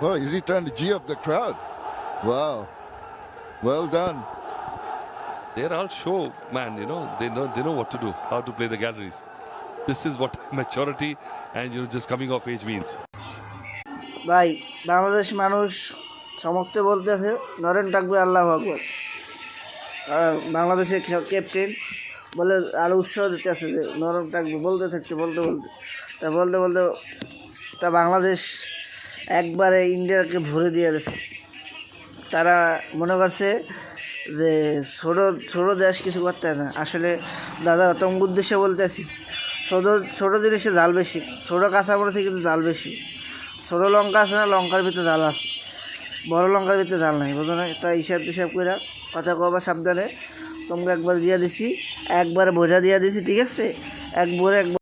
Oh, is he trying to G up the crowd? Wow. Well done. They're all show man, they know what to do, how to play the galleries. This is what maturity and just coming of age means. ভাই বাংলাদেশ মানুষ সমস্ত বলতেছে নরেন থাকবে আল্লাহ আকবার। বাংলাদেশের captain বলে আরও উৎসাহ দিতে আছে যে নরম থাকবে, বলতে থাকতে বলতে তা বাংলাদেশ একবারে ইন্ডিয়াকে ভরে দিয়ে দিয়েছে। তারা মনে করছে যে ছোটো দেশ কিছু করতে হয় না। আসলে দাদা তোমার উদ্দেশ্যে বলতেছি, ছোটো জিনিসে জাল বেশি, ছোটো কাঁচা মরেছে কিন্তু জাল বেশি। ছোটো লঙ্কা আছে না, লঙ্কার ভিতরে জাল আছে, বড় লঙ্কার ভিতরে জাল নাই, বুঝো না? তাই হিসাব করে কথা কবার সাবধানে। তোমাকে একবার দিয়ে দিছি, একবারে বোঝা দিয়ে দিছি, ঠিক আছে? একবারে